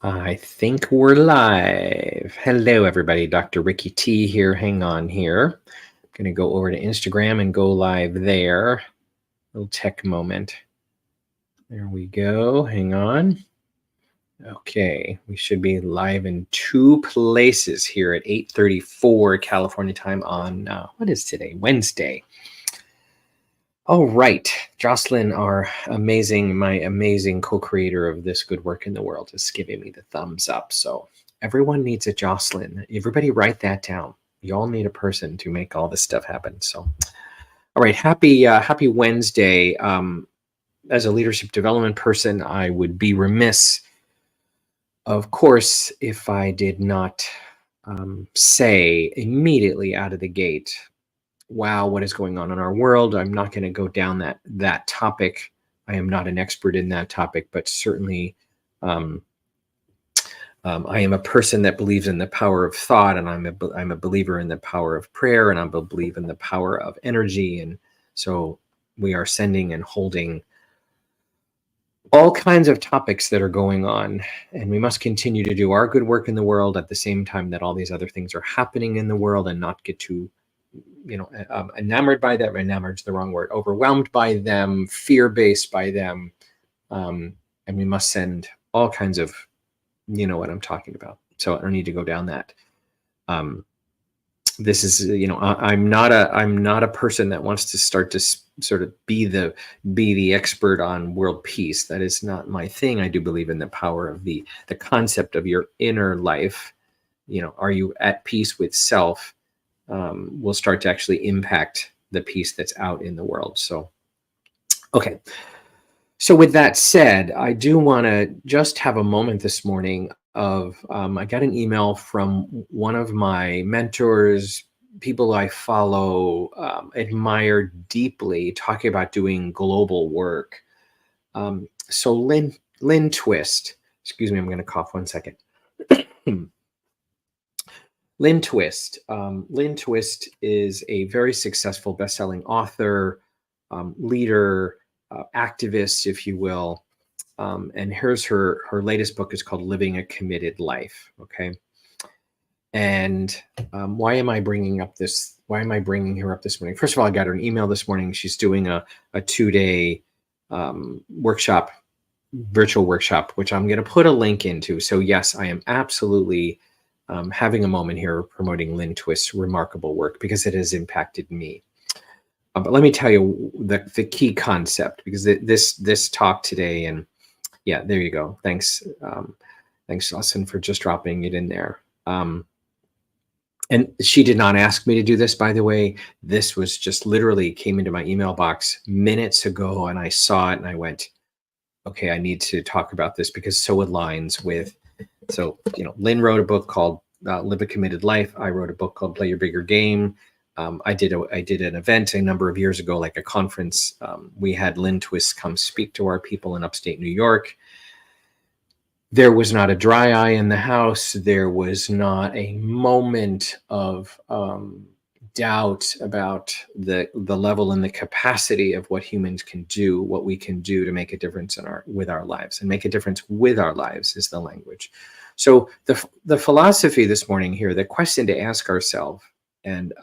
I think we're live. Hello, everybody. Dr. Ricky T here. Hang on here. I'm going to go over to Instagram and go live there. Little tech moment. There we go. Hang on. Okay, we should be live in two places here at 8:34 California time on, what is today? Wednesday. All right, Jocelyn, my amazing co-creator of this good work in the world, is giving me the thumbs up. So everyone needs a Jocelyn. Everybody write that down. You all need a person to make all this stuff happen. So, all right, happy Wednesday. As a leadership development person, I would be remiss, of course, if I did not say immediately out of the gate, wow, what is going on in our world? I'm not going to go down that topic. I am not an expert in that topic, but certainly I am a person that believes in the power of thought, and I'm a believer in the power of prayer, and I believe in the power of energy. And so we are sending and holding all kinds of topics that are going on, and we must continue to do our good work in the world at the same time that all these other things are happening in the world, and not get too enamored by them. Enamored's the wrong word. Overwhelmed by them, fear-based by them, and we must send all kinds of, you know what I'm talking about. So I don't need to go down that. This is, I'm not a person that wants to start to sort of be the expert on world peace. That is not my thing. I do believe in the power of the concept of your inner life. Are you at peace with self? Will start to actually impact the peace that's out in the world. So, okay. So with that said, I do want to just have a moment this morning of, I got an email from one of my mentors, people I follow, admire deeply, talking about doing global work. So Lynn Twist, excuse me, I'm going to cough 1 second. Lynn Twist. Lynn Twist is a very successful best-selling author, leader, activist, if you will. And here's her latest book is called Living a Committed Life. Okay. And why am I bringing her up this morning? First of all, I got her an email this morning. She's doing a 2-day virtual workshop, which I'm going to put a link into. So yes, I am absolutely having a moment here promoting Lynn Twist's remarkable work because it has impacted me. But let me tell you the key concept, because this talk today, and yeah, there you go. Thanks, Austin, for just dropping it in there. And she did not ask me to do this, by the way. This was just literally came into my email box minutes ago, and I saw it and I went, okay, I need to talk about this because so aligns with. So, Lynn wrote a book called Live a Committed Life. I wrote a book called Play Your Bigger Game. I did an event a number of years ago, like a conference. We had Lynn Twist come speak to our people in upstate New York. There was not a dry eye in the house. There was not a moment of doubt about the level and the capacity of what humans can do, what we can do to make a difference with our lives. And make a difference with our lives is the language. So the philosophy this morning here, the question to ask ourselves, and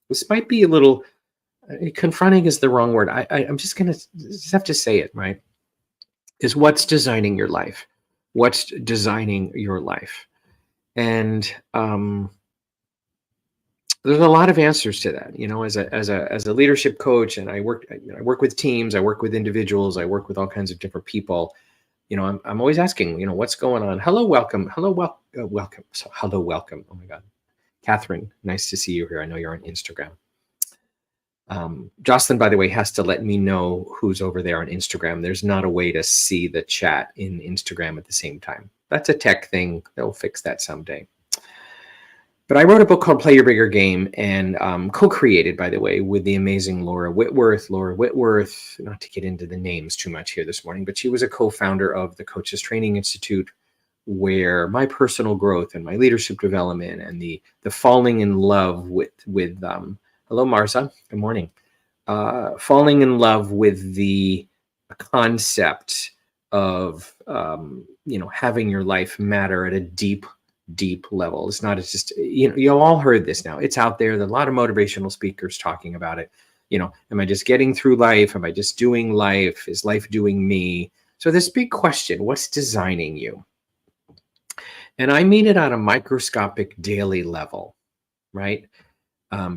this might be a little confronting is the wrong word. I'm just going to have to say it, right? Is what's designing your life? What's designing your life? And there's a lot of answers to that, as a leadership coach, and I work with teams, I work with individuals, I work with all kinds of different people. I'm always asking, what's going on? Hello, welcome. Welcome. So hello, welcome. Oh my God. Catherine, nice to see you here. I know you're on Instagram. Jocelyn, by the way, has to let me know who's over there on Instagram. There's not a way to see the chat in Instagram at the same time. That's a tech thing. They'll fix that someday. But I wrote a book called Play Your Bigger Game, and co-created, by the way, with the amazing Laura Whitworth. Laura Whitworth, not to get into the names too much here this morning, but she was a co-founder of the Coaches Training Institute, where my personal growth and my leadership development and the falling in love with hello, Marza. Good morning. Falling in love with the concept of having your life matter at a deep level. It's not, it's just, you all heard this now. It's out there. There's a lot of motivational speakers talking about it. Am I just getting through life? Am I just doing life? Is life doing me? So this big question, what's designing you? And I mean it on a microscopic daily level, right?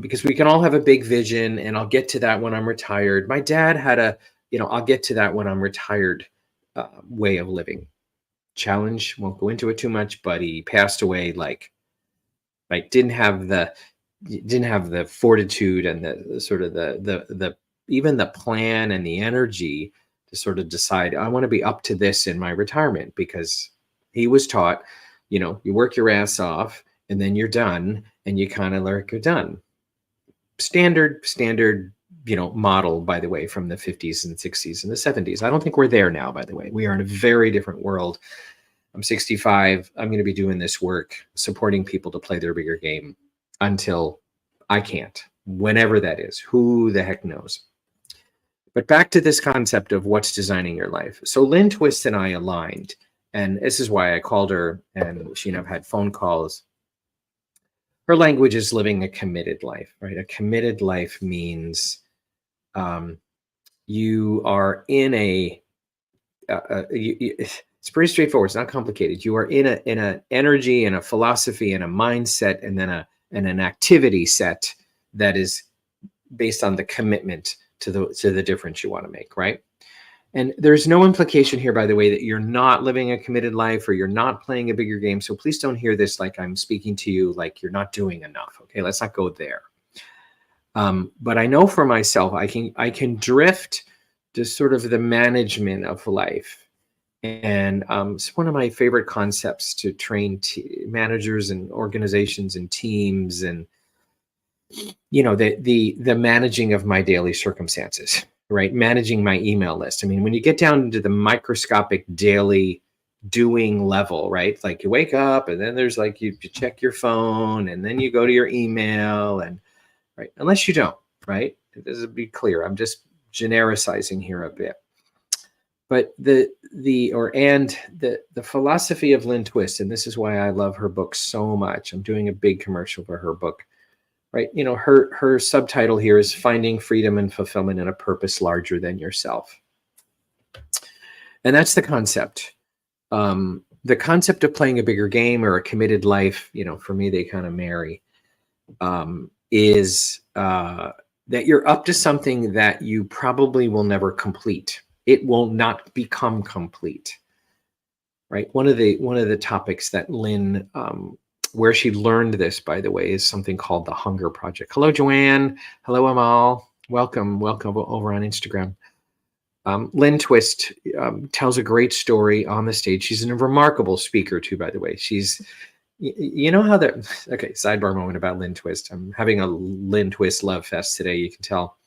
Because we can all have a big vision, and I'll get to that when I'm retired. My dad had I'll get to that when I'm retired way of living. Challenge, won't go into it too much, but he passed away like didn't have the fortitude and the sort of the even the plan and the energy to sort of decide, I want to be up to this in my retirement, because he was taught, you work your ass off and then you're done, and you kind of like you're done. Standard model, by the way, from the 50s and 60s and the 70s. I don't think we're there now, by the way. We are in a very different world. I'm 65. I'm going to be doing this work, supporting people to play their bigger game until I can't, whenever that is. Who the heck knows? But back to this concept of what's designing your life. So Lynn Twist and I aligned, and this is why I called her, and she and I've had phone calls. Her language is living a committed life, right? A committed life means you are in it's pretty straightforward. It's not complicated. You are in an energy and a philosophy and a mindset, and then an activity set that is based on the commitment to the difference you want to make, right? And there's no implication here, by the way, that you're not living a committed life or you're not playing a bigger game. So please don't hear this like I'm speaking to you like you're not doing enough. Okay, let's not go there. But I know for myself, I can drift to sort of the management of life. And it's one of my favorite concepts to train managers and organizations and teams, and the managing of my daily circumstances, right? Managing my email list. I mean, when you get down into the microscopic daily doing level, right? Like you wake up, and then there's like you check your phone, and then you go to your email, and right, unless you don't, right? This is, be clear, I'm just genericizing here a bit. But the philosophy of Lynn Twist, and this is why I love her book so much. I'm doing a big commercial for her book, right? Her subtitle here is Finding Freedom and Fulfillment in a Purpose Larger Than Yourself. And that's the concept. The concept of playing a bigger game or a committed life, for me, they kind of marry, is that you're up to something that you probably will never complete. It will not become complete, right? One of the topics that Lynn, where she learned this, by the way, is something called the Hunger Project. Hello, Joanne. Hello, Amal. Welcome over on Instagram. Lynn Twist tells a great story on the stage. She's a remarkable speaker too, by the way. She's, how that, okay, sidebar moment about Lynn Twist. I'm having a Lynn Twist love fest today, you can tell.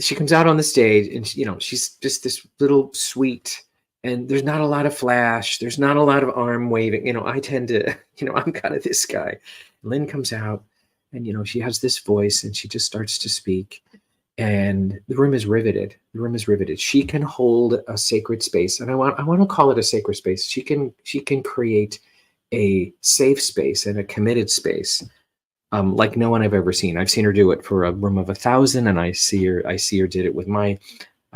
She comes out on the stage, and she's just this little sweet, and there's not a lot of flash. There's not a lot of arm waving. I tend to, I'm kind of this guy. Lynn comes out, and, she has this voice, and she just starts to speak, and the room is riveted. The room is riveted. She can hold a sacred space, and I want to call it a sacred space. She can create a safe space and a committed space, like no one I've ever seen. I've seen her do it for a room of 1,000, and I see her did it with I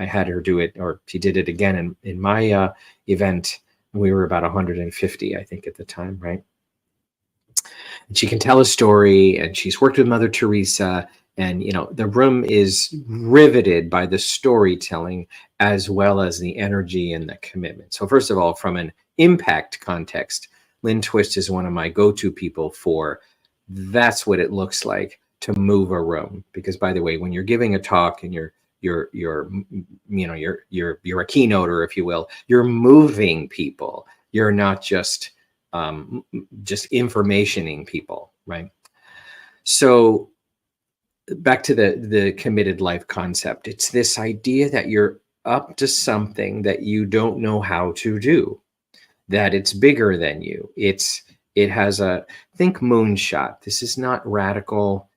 had her do it, or she did it again in my event. We were about 150, I think, at the time, right? And she can tell a story, and she's worked with Mother Teresa, and the room is riveted by the storytelling as well as the energy and the commitment. So first of all, from an impact context, Lynn Twist is one of my go-to people for that's what it looks like to move a room. Because, by the way, when you're giving a talk and you're a keynoter, if you will, you're moving people. You're not just informationing people, right? So back to the committed life concept. It's this idea that you're up to something that you don't know how to do, that it's bigger than you. It has think moonshot. This is not radical.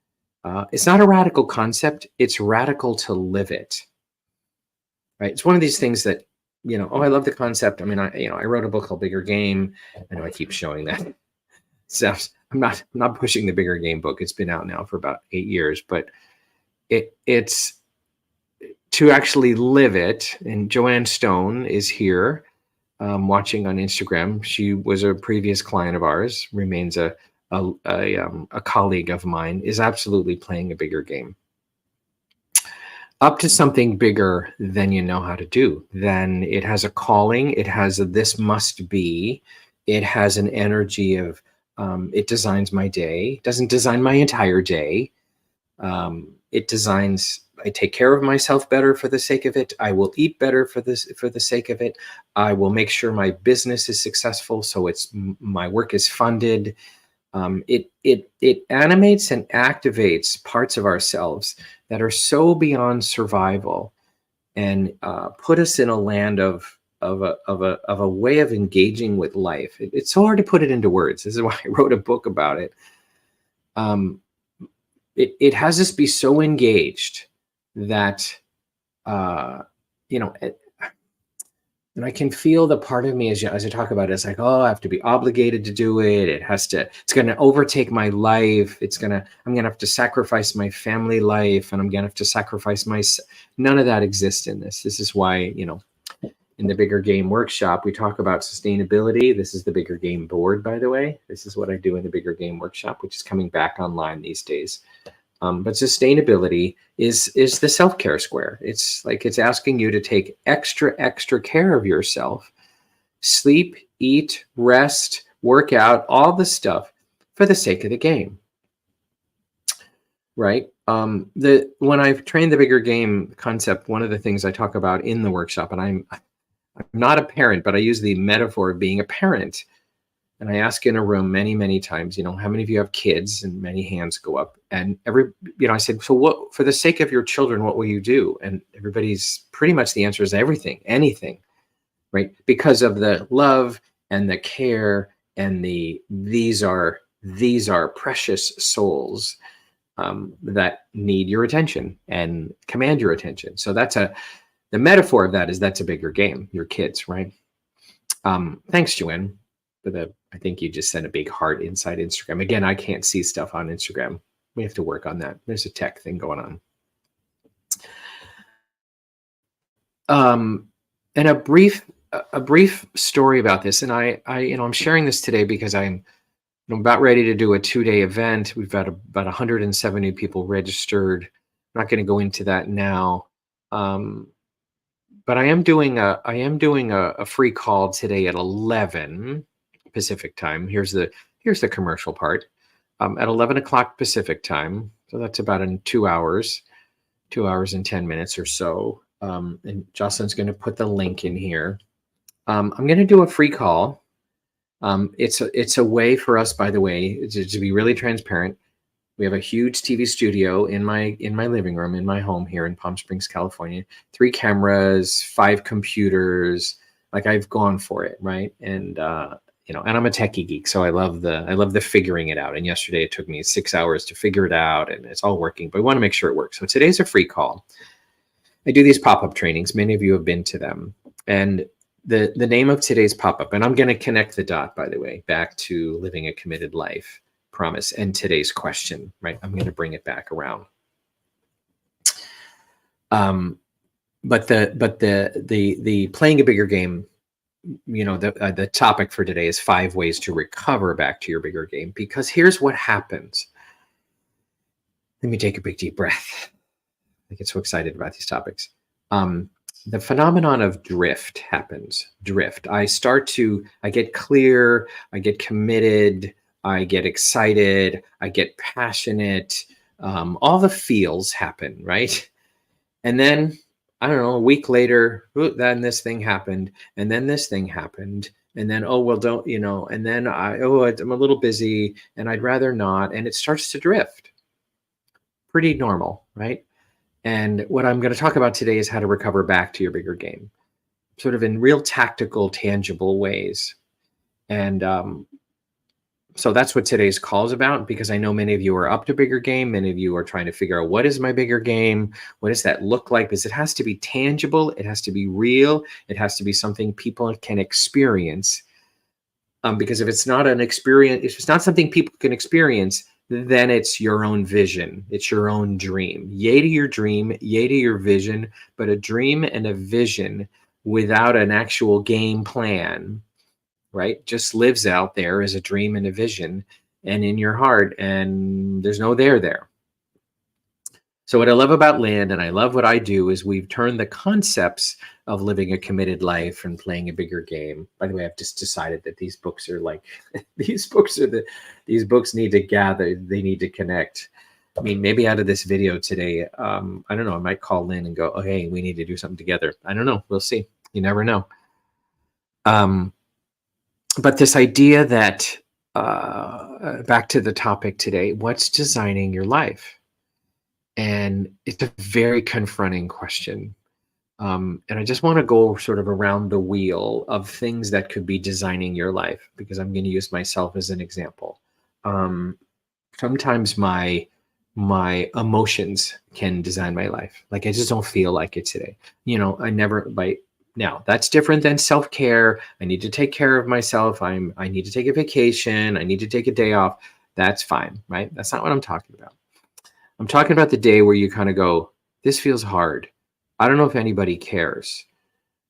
It's not a radical concept. It's radical to live it. right? It's one of these things that, I love the concept. I mean, I wrote a book called Bigger Game. I know I keep showing that. So I'm not pushing the Bigger Game book. It's been out now for about 8 years, but it's to actually live it. And Joanne Stone is here, watching on Instagram. She was a previous client of ours, remains a colleague of mine, is absolutely playing a bigger game, up to something bigger than you know how to do. Then it has a calling. It has a this must be. It has an energy of, it designs my day. It doesn't design my entire day. It designs, I take care of myself better for the sake of it. I will eat better for the sake of it. I will make sure my business is successful, so my work is funded. It animates and activates parts of ourselves that are so beyond survival, and put us in a land of a way of engaging with life. It's so hard to put it into words. This is why I wrote a book about it. It has us be so engaged that, and I can feel the part of me as I talk about it, it's like, oh, I have to be obligated to do it. It's going to overtake my life. I'm going to have to sacrifice my family life, and I'm going to have to sacrifice none of that exists in this. This is why, in the Bigger Game workshop, we talk about sustainability. This is the Bigger Game board, by the way. This is what I do in the Bigger Game workshop, which is coming back online these days. But sustainability is the self-care square. It's like, it's asking you to take extra care of yourself, sleep, eat, rest, work out, all the stuff for the sake of the game, right? When I've trained the Bigger Game concept, one of the things I talk about in the workshop, and I'm not a parent, but I use the metaphor of being a parent. And I ask in a room many times, how many of you have kids? And many hands go up. And I said, so what, for the sake of your children, what will you do? And everybody's pretty much, the answer is everything, anything, right? Because of the love and the care and these are precious souls that need your attention and command your attention. So the metaphor of that is, that's a bigger game, your kids, right? Thanks, Joanne. I think you just sent a big heart inside Instagram. Again, I can't see stuff on Instagram. We have to work on that. There's a tech thing going on. And a brief story about this. And I'm sharing this today because I'm about ready to do a 2-day event. We've got about 170 people registered. I'm not going to go into that now. But I am doing a free call today at 11 Pacific time. Here's the commercial part. At 11 o'clock Pacific time. So that's about in 2 hours and 10 minutes or so. And Jocelyn's going to put the link in here. I'm going to do a free call. It's a way for us, by the way, to be really transparent. We have a huge TV studio in my living room, in my home here in Palm Springs, California. 3 cameras, 5 computers. Like, I've gone for it, right? And and I'm a techie geek, so I love the figuring it out. And yesterday it took me 6 hours to figure it out, and it's all working. But we want to make sure it works. So today's a free call. I do these pop-up trainings. Many of you have been to them. And the name of today's pop-up, and I'm going to connect the dot, by the way, back to living a committed life, promise, and today's question, right? I'm going to bring it back around. But the playing a bigger game, the topic for today is 5 ways to recover back to your bigger game. Because here's what happens. Let me take a big deep breath. I get so excited about these topics. The phenomenon of drift happens. Drift. I get clear, I get committed, I get excited, I get passionate. All the feels happen, right? And then, I don't know, a week later, then this thing happened, and then this thing happened, and then, and then I'm a little busy, and I'd rather not, and it starts to drift. Pretty normal, right? And what I'm going to talk about today is how to recover back to your bigger game, sort of in real tactical, tangible ways. And So that's what today's call is about, because I know many of you are up to bigger game. Many of you are trying to figure out, what is my bigger game? What does that look like? Because it has to be tangible. It has to be real. It has to be something people can experience. Because if it's not an experience, if it's not something people can experience, then it's your own vision. It's your own dream. Yay to your dream, yay to your vision, but a dream and a vision without an actual game plan, right, just lives out there as a dream and a vision and in your heart, and there's no there. So what I love about Lynn, and I love what I do, is we've turned the concepts of living a committed life and playing a bigger game. By the way, I've just decided that these books are like, these books need to gather, they need to connect. I mean, maybe out of this video today, I don't know, I might call Lynn and go, oh, hey, we need to do something together. I don't know. We'll see. You never know. But this idea that, back to the topic today, what's designing your life? And it's a very confronting question. And I just want to go sort of around the wheel of things that could be designing your life, because I'm going to use myself as an example. Sometimes my emotions can design my life. Like, I just don't feel like it today. I never, now that's different than self-care. I need to take care of myself. I need to take a vacation. I need to take a day off. That's fine, right? That's not what I'm talking about. I'm talking about the day where you kind of go, this feels hard. I don't know if anybody cares,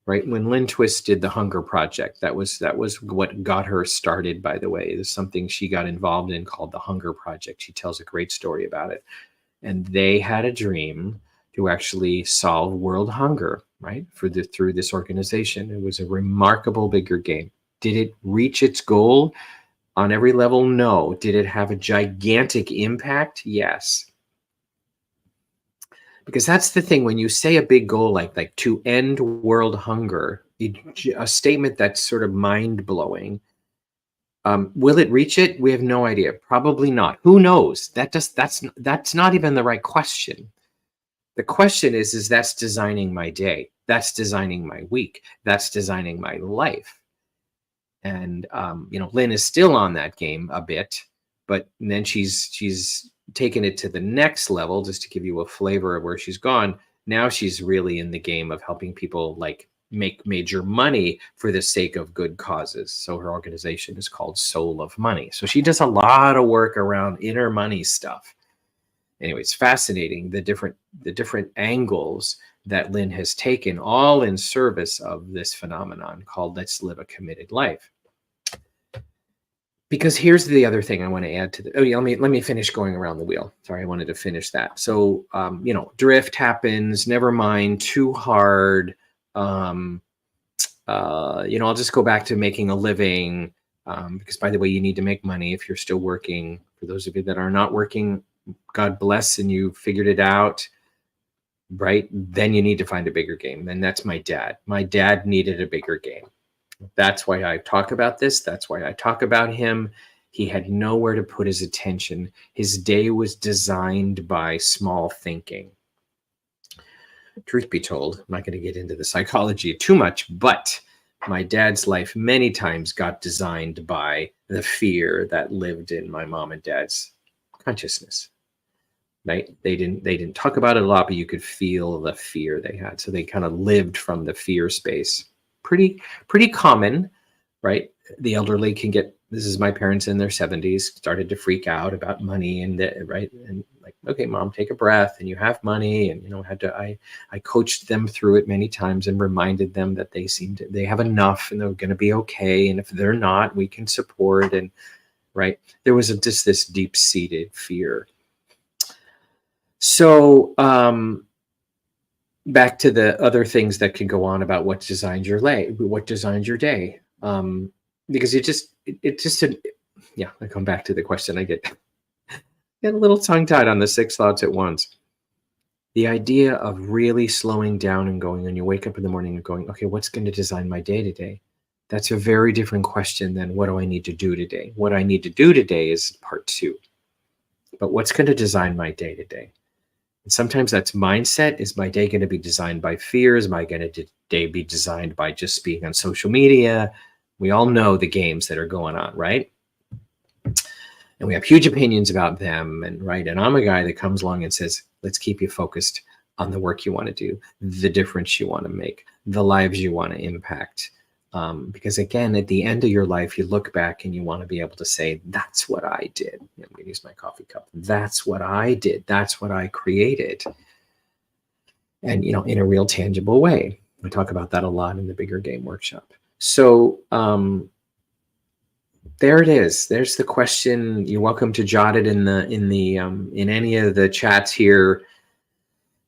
right? When Lynn Twist did the Hunger Project, that was what got her started, by the way. There's something she got involved in called the Hunger Project. She tells a great story about it. And they had a dream to actually solve world hunger, right? Through this organization. It was a remarkable bigger game. Did it reach its goal on every level? No. Did it have a gigantic impact? Yes. Because that's the thing, when you say a big goal like to end world hunger, a statement that's sort of mind-blowing. Will it reach it? We have no idea. Probably not. Who knows? That's not even the right question. The question is that's designing my day. That's designing my week. That's designing my life. And Lynn is still on that game a bit, but then she's taken it to the next level. Just to give you a flavor of where she's gone, now she's really in the game of helping people like make major money for the sake of good causes. So her organization is called Soul of Money. So she does a lot of work around inner money stuff. Anyway, it's fascinating, the different angles that Lynn has taken, all in service of this phenomenon called let's live a committed life. Because here's the other thing I want to add to the, let me finish going around the wheel. Sorry, I wanted to finish that. So, drift happens, never mind, too hard. I'll just go back to making a living, because by the way, you need to make money if you're still working. For those of you that are not working, God bless, and you figured it out, right? Then you need to find a bigger game. And that's my dad. My dad needed a bigger game. That's why I talk about this. That's why I talk about him. He had nowhere to put his attention. His day was designed by small thinking. Truth be told, I'm not going to get into the psychology too much, but my dad's life many times got designed by the fear that lived in my mom and dad's consciousness. Right? They didn't talk about it a lot, but you could feel the fear they had. So they kind of lived from the fear space. Pretty common, right? The elderly can get, this is my parents in their 70s, started to freak out about money right? And like, okay, mom, take a breath, and you have money. And, I coached them through it many times and reminded them that they have enough and they're going to be okay. And if they're not, we can support. And right. There was just this deep seated fear. So, back to the other things that can go on about what designs your day. Because I come back to the question. I get a little tongue tied on the 6 thoughts at once. The idea of really slowing down and going, when you wake up in the morning and going, okay, what's going to design my day today? That's a very different question than what do I need to do today? What I need to do today is part 2. But what's going to design my day today? And sometimes that's mindset. Is my day going to be designed by fear? Is my day be designed by just being on social media? We all know the games that are going on, right? and we have huge opinions about them, and right, and I'm a guy that comes along and says, let's keep you focused on the work you want to do, the difference you want to make, the lives you want to impact. Because again, at the end of your life, you look back and you want to be able to say, that's what I did. I'm going to use my coffee cup. That's what I did. That's what I created. And, in a real tangible way. We talk about that a lot in the Bigger Game Workshop. So there it is. There's the question. You're welcome to jot it in any of the chats here.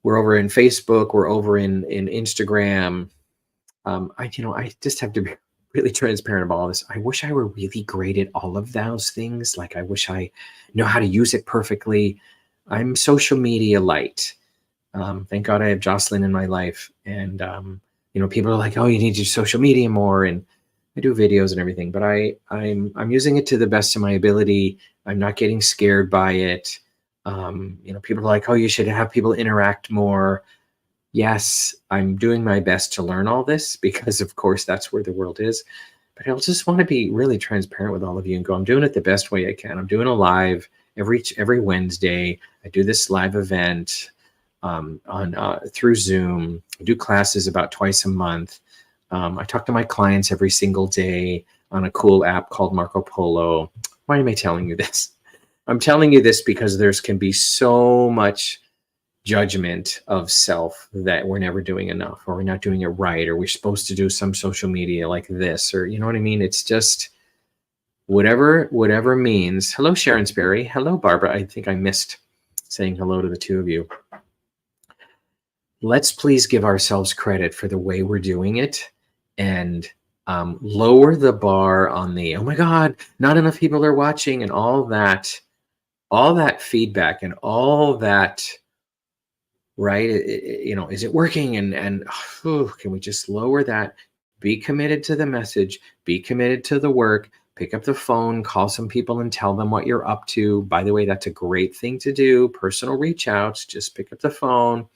We're over in Facebook. We're over in Instagram. I just have to be really transparent about all this. I wish I were really great at all of those things. Like, I wish I know how to use it perfectly. I'm social media light. Thank God I have Jocelyn in my life. And, people are like, oh, you need to use social media more. And I do videos and everything, but I'm using it to the best of my ability. I'm not getting scared by it. People are like, oh, you should have people interact more. Yes, I'm doing my best to learn all this because, of course, that's where the world is. But I just want to be really transparent with all of you and go, I'm doing it the best way I can. I'm doing a live every Wednesday. I do this live event through Zoom. I do classes about twice a month. I talk to my clients every single day on a cool app called Marco Polo. Why am I telling you this? I'm telling you this because there can be so much judgment of self that we're never doing enough, or we're not doing it right, or we're supposed to do some social media like this, or you know what I mean? It's just whatever means. Hello, Sharon Sperry. Hello, Barbara. I think I missed saying hello to the two of you. Let's please give ourselves credit for the way we're doing it and lower the bar on the, oh my God, not enough people are watching, and all that feedback and all that, right? Is it working? And can we just lower that? Be committed to the message, be committed to the work, pick up the phone, call some people and tell them what you're up to. By the way, that's a great thing to do. Personal reach outs, just pick up the phone.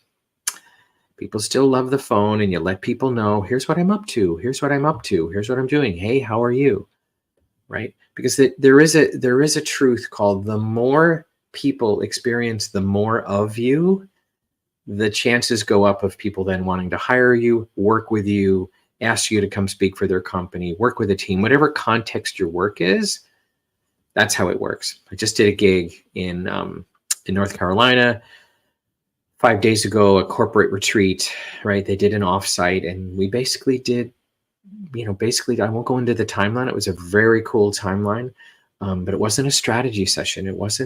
People still love the phone, and you let people know, here's what I'm up to. Here's what I'm up to. Here's what I'm doing. Hey, how are you? Right? Because there is a truth called, the more people experience the more of you, the chances go up of people then wanting to hire you, work with you, ask you to come speak for their company, work with a team, whatever context your work is. That's how it works. I just did a gig in North Carolina 5 days ago, a corporate retreat, right? They did an offsite, and we basically did, I won't go into the timeline. It was a very cool timeline, but it wasn't a strategy session. It was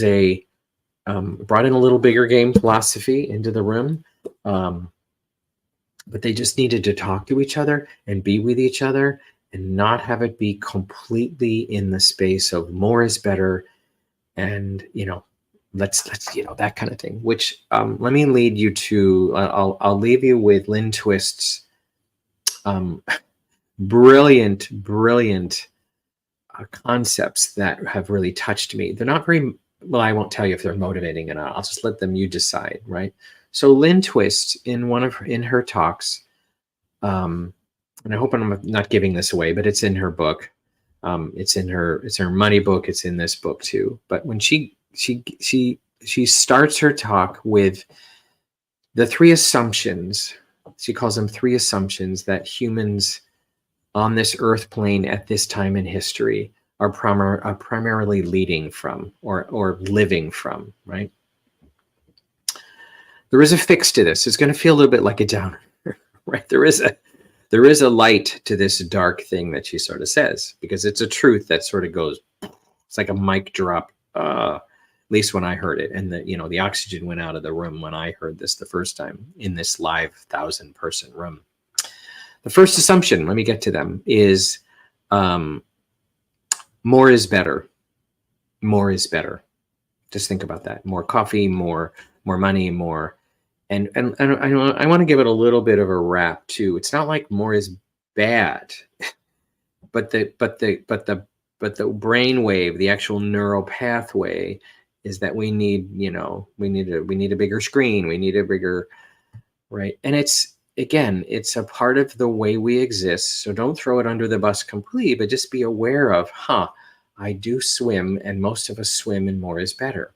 brought in a little bigger game philosophy into the room. But they just needed to talk to each other and be with each other and not have it be completely in the space of more is better. And, let's that kind of thing, which let me lead you to, I'll leave you with Lynn Twist's brilliant concepts that have really touched me. They're not very, well, I won't tell you if they're motivating or not. I'll just let you decide, right? So Lynn Twist, in her talks, and I hope I'm not giving this away, but it's in her book. It's her money book. It's in this book too. But when she starts her talk with the three assumptions, she calls them three assumptions that humans on this earth plane at this time in history are primarily leading from or living from, right? There is a fix to this. It's going to feel a little bit like a downer, right? There is a light to this dark thing that she sort of says, because it's a truth that sort of goes, it's like a mic drop, at least when I heard it. And the oxygen went out of the room when I heard this the first time in this live 1,000-person room. The first assumption, let me get to them, is more is better. More is better. Just think about that. More coffee, more money, more. And I want to give it a little bit of a wrap too. It's not like more is bad, but the brainwave, the actual neural pathway, is that we need a bigger screen. We need a bigger, right? And it's a part of the way we exist. So don't throw it under the bus completely, but just be aware of, I do swim, and most of us swim, and more is better.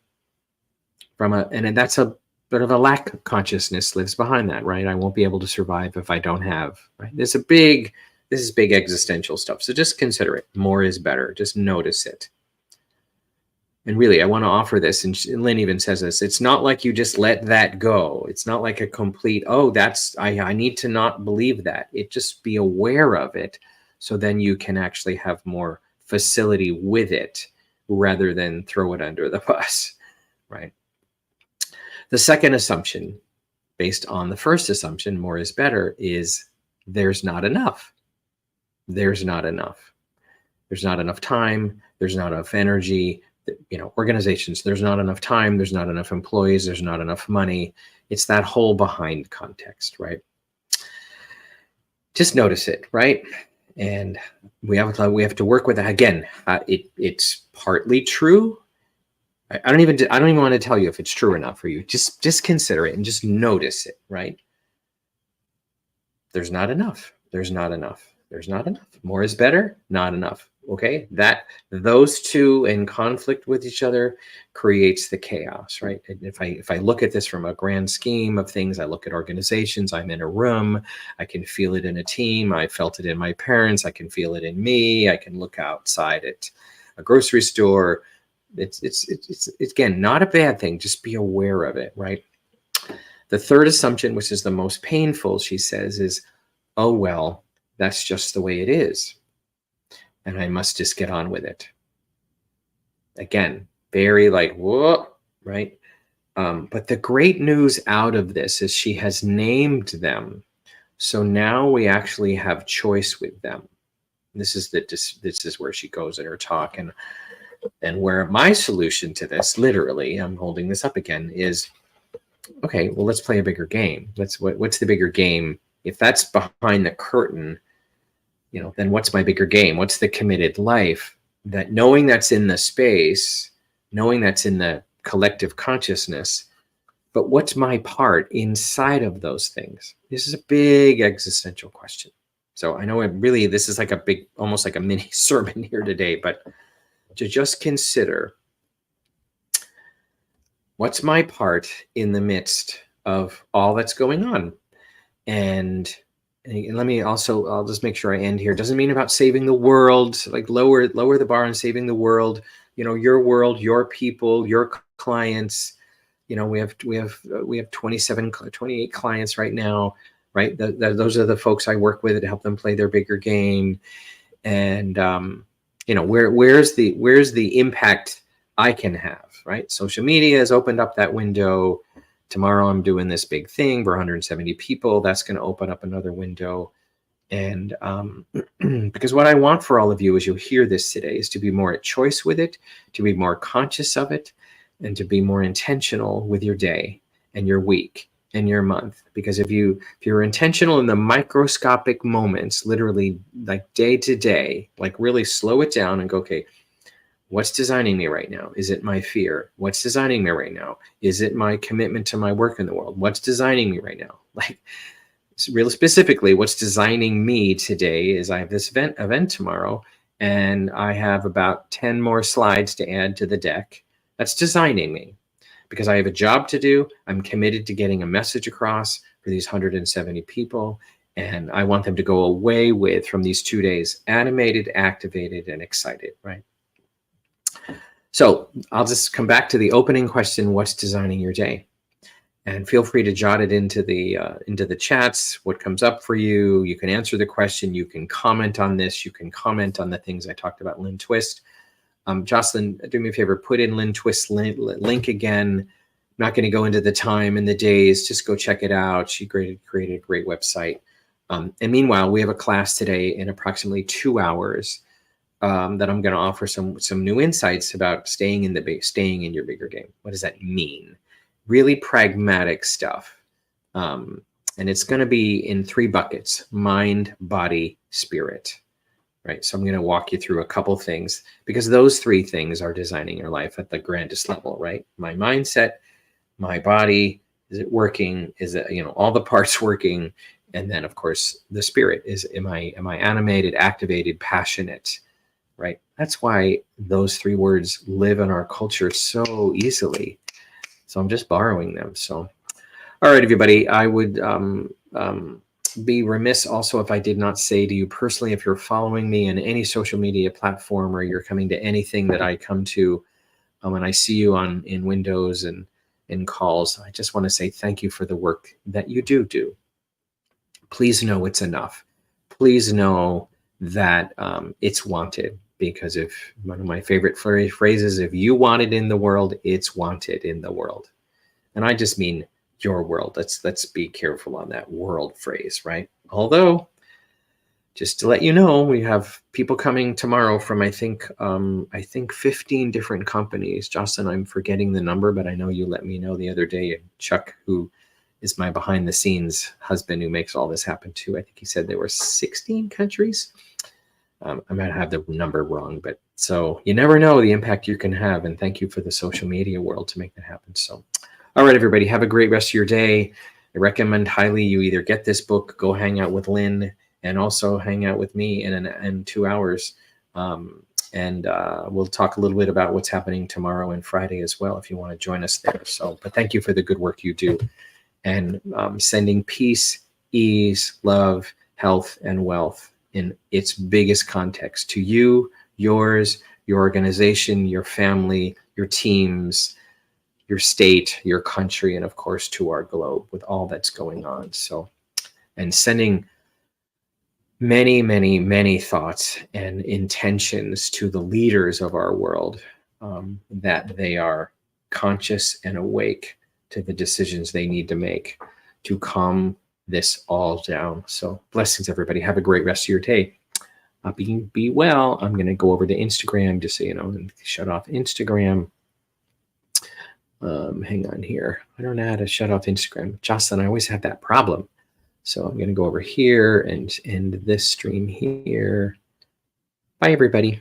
And that's a bit of a lack of consciousness lives behind that, right? I won't be able to survive if I don't have, right? This is big existential stuff. So just consider it. More is better. Just notice it. And really, I want to offer this, and Lynn even says this, it's not like you just let that go. It's not like a complete, oh, I need to not believe that. It just be aware of it, so then you can actually have more facility with it rather than throw it under the bus, right? The second assumption, based on the first assumption, more is better, is there's not enough. There's not enough. There's not enough time. There's not enough energy. Organizations, there's not enough time, there's not enough employees, there's not enough money. It's that whole behind context, right? Just notice it, right? And we have to work with it. Again, it's partly true. I don't even want to tell you if it's true or not for you. Just consider it and just notice it, right? There's not enough. There's not enough. There's not enough. More is better, not enough. Okay, those two in conflict with each other creates the chaos, right? And if I look at this from a grand scheme of things, I look at organizations, I'm in a room, I can feel it in a team, I felt it in my parents, I can feel it in me, I can look outside at a grocery store. It's again, not a bad thing, just be aware of it, right? The third assumption, which is the most painful, she says, is, oh, well, that's just the way it is, and I must just get on with it. Again, very like, whoa, right? But the great news out of this is she has named them. So now we actually have choice with them. This is where she goes in her talk. And where my solution to this, literally, I'm holding this up again, is, okay, well, let's play a bigger game. What's the bigger game? If that's behind the curtain, then what's my bigger game? What's the committed life? That knowing that's in the space, knowing that's in the collective consciousness, but what's my part inside of those things? This is a big existential question. So I know this is like a big, almost like a mini sermon here today, but to just consider, what's my part in the midst of all that's going on? And let me also, I'll just make sure I end here. Doesn't mean about saving the world, like lower the bar on saving the world, your world, your people, your clients. We have 28 clients right now, right? Those are the folks I work with to help them play their bigger game. And, where's the impact I can have, right? Social media has opened up that window. Tomorrow I'm doing this big thing for 170 people. That's going to open up another window. And because what I want for all of you as you hear this today is to be more at choice with it, to be more conscious of it, and to be more intentional with your day and your week and your month. Because if you're intentional in the microscopic moments, literally like day to day, like really slow it down and go, okay, what's designing me right now? Is it my fear? What's designing me right now? Is it my commitment to my work in the world? What's designing me right now? Like, real specifically, what's designing me today is I have this event tomorrow, and I have about 10 more slides to add to the deck. That's designing me because I have a job to do. I'm committed to getting a message across for these 170 people, and I want them to go away with, from these 2 days, animated, activated, and excited, right? So I'll just come back to the opening question, what's designing your day? And feel free to jot it into the chats, what comes up for you. You can answer the question. You can comment on this. You can comment on the things I talked about, Lynn Twist. Jocelyn, do me a favor, put in Lynn Twist's link again. I'm not going to go into the time and the days. Just go check it out. She created a great website. And meanwhile, we have a class today in approximately 2 hours that I'm going to offer some new insights about staying in your bigger game. What does that mean? Really pragmatic stuff. And it's going to be in 3 buckets: mind, body, spirit. Right. So I'm going to walk you through a couple things, because those 3 things are designing your life at the grandest level, right? My mindset, my body, is it working? Is it, all the parts working? And then of course the spirit is, am I animated, activated, passionate? right? That's why those three words live in our culture so easily. So I'm just borrowing them. So, all right, everybody, I would be remiss also if I did not say to you personally, if you're following me in any social media platform or you're coming to anything that I come to, when I see you in Windows and in calls, I just want to say thank you for the work that you do. Please know it's enough. Please know that it's wanted, because if one of my favorite phrases, if you want it in the world, it's wanted in the world. And I just mean your world. Let's be careful on that world phrase, right? Although, just to let you know, we have people coming tomorrow from I think 15 different companies. Jocelyn, I'm forgetting the number, but I know you let me know the other day. Chuck, who is my behind the scenes husband who makes all this happen too, I think he said there were 16 countries. I might have the number wrong, but so you never know the impact you can have. And thank you for the social media world to make that happen. So, all right, everybody, have a great rest of your day. I recommend highly you either get this book, go hang out with Lynn, and also hang out with me in 2 hours. And we'll talk a little bit about what's happening tomorrow and Friday as well, if you want to join us there. So, but thank you for the good work you do. And sending peace, ease, love, health, and wealth in its biggest context to you, yours, your organization, your family, your teams, your state, your country, and of course to our globe with all that's going on. So, and sending many, many, many thoughts and intentions to the leaders of our world, that they are conscious and awake to the decisions they need to make to calm this all down. So blessings, everybody. Have a great rest of your day. Be well. I'm going to go over to Instagram just so you know, and shut off Instagram. Hang on here. I don't know how to shut off Instagram. Jocelyn, I always have that problem. So I'm going to go over here and end this stream here. Bye, everybody.